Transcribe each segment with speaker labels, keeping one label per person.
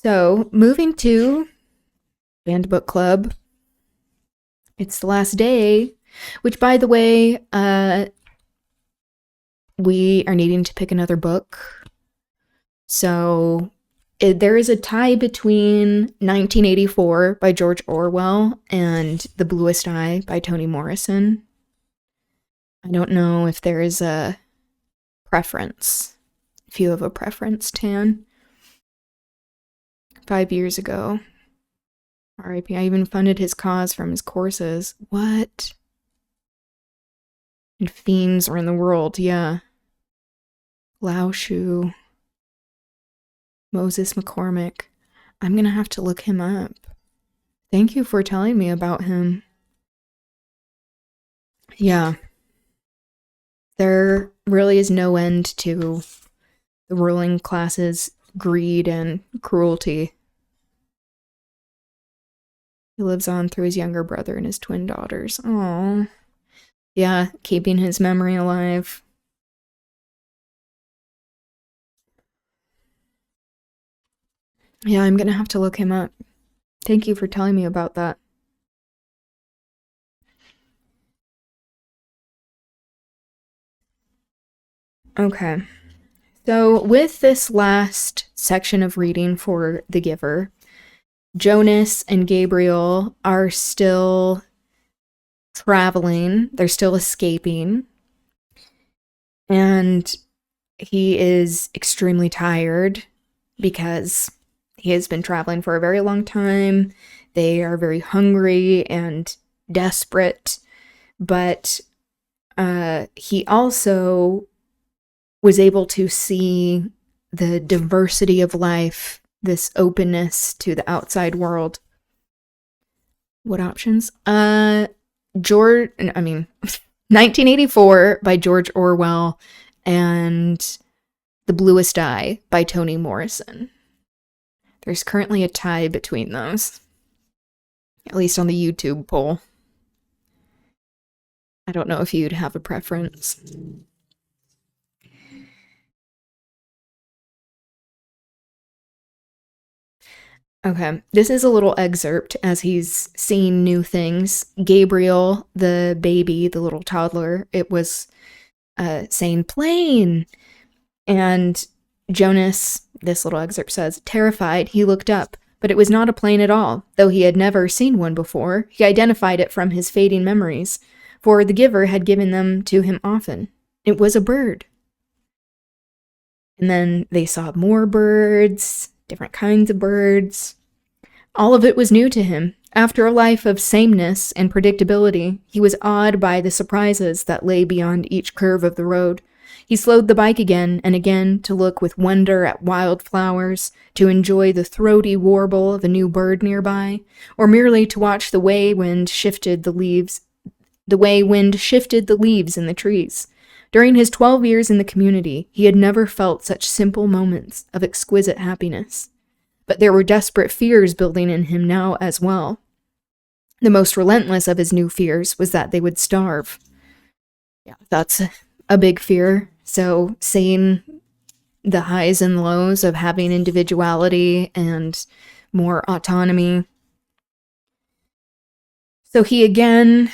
Speaker 1: So, moving to Banned Book Club. It's the last day, which, by the way, we are needing to pick another book. So, there is a tie between 1984 by George Orwell and The Bluest Eye by Toni Morrison. I don't know if there is a preference. If you have a preference, Tan. 5 years ago. R.I.P. I even funded his cause from his courses. What? And fiends are in the world, yeah. Lao Shu. Moses McCormick. I'm gonna have to look him up. Thank you for telling me about him. Yeah. There really is no end to the ruling class's greed and cruelty. He lives on through his younger brother and his twin daughters. Aww. Yeah, keeping his memory alive. Yeah, I'm gonna have to look him up. Thank you for telling me about that. Okay. So, with this last section of reading for The Giver, Jonas and Gabriel are still traveling. They're still escaping. And he is extremely tired because he has been traveling for a very long time. They are very hungry and desperate. But he also was able to see the diversity of life, this openness to the outside world. What options? 1984 by George Orwell and The Bluest Eye by Toni Morrison. There's currently a tie between those, at least on the YouTube poll. I don't know if you'd have a preference. Okay, this is a little excerpt as he's seeing new things. Gabriel, the baby, the little toddler, it was saying plane. And Jonas, this little excerpt says, terrified, he looked up, but it was not a plane at all. Though he had never seen one before, he identified it from his fading memories, for the giver had given them to him often. It was a bird. And then they saw more birds, different kinds of birds. All of it was new to him. After a life of sameness and predictability, he was awed by the surprises that lay beyond each curve of the road. He slowed the bike again and again to look with wonder at wild flowers, to enjoy the throaty warble of a new bird nearby, or merely to watch the way wind shifted the leaves in the trees. During his 12 years in the community, he had never felt such simple moments of exquisite happiness. But there were desperate fears building in him now as well. The most relentless of his new fears was that they would starve. Yeah, that's a big fear. So seeing the highs and lows of having individuality and more autonomy. So he again,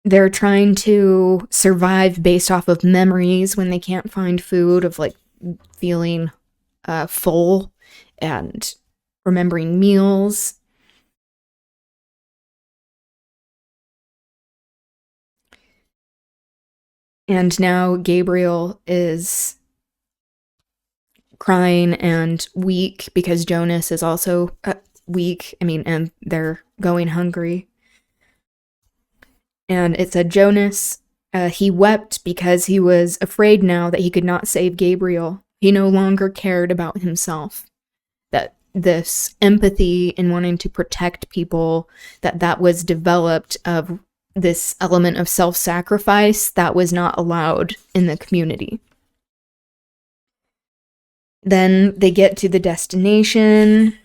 Speaker 1: they're trying to survive based off of memories when they can't find food, of like feeling full and remembering meals. And now Gabriel is crying and weak because Jonas is also weak. And they're going hungry. And it said Jonas, he wept because he was afraid now that he could not save Gabriel. He no longer cared about himself. That this empathy and wanting to protect people, that was developed of this element of self-sacrifice that was not allowed in the community. Then they get to the destination.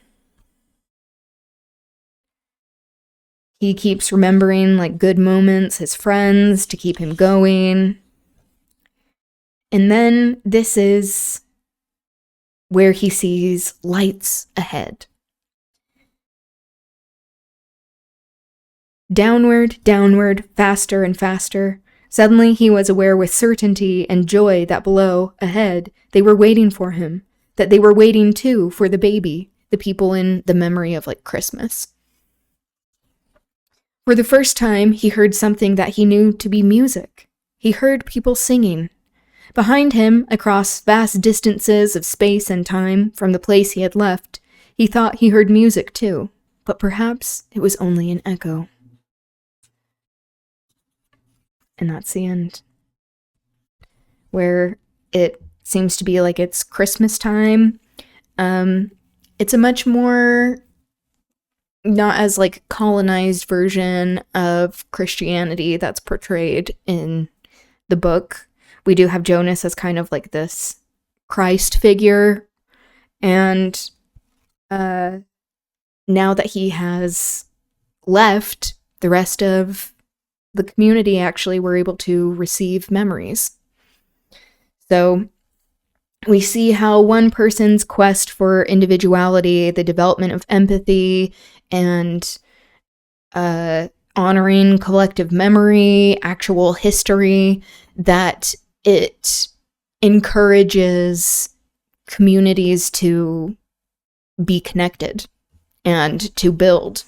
Speaker 1: He keeps remembering like good moments, his friends, to keep him going. And then this is where he sees lights ahead. Downward, downward, faster and faster. Suddenly he was aware with certainty and joy that below, ahead, they were waiting for him, that they were waiting too for the baby, the people in the memory of like Christmas. For the first time, he heard something that he knew to be music. He heard people singing. Behind him, across vast distances of space and time from the place he had left, he thought he heard music too, but perhaps it was only an echo. And that's the end. Where it seems to be like it's Christmas time. It's a much more not as like colonized version of Christianity that's portrayed in the book. We do have Jonas as kind of like this Christ figure, and now that he has left, the rest of the community actually were able to receive memories. So we see how one person's quest for individuality, the development of empathy, and honoring collective memory, actual history, that it encourages communities to be connected and to build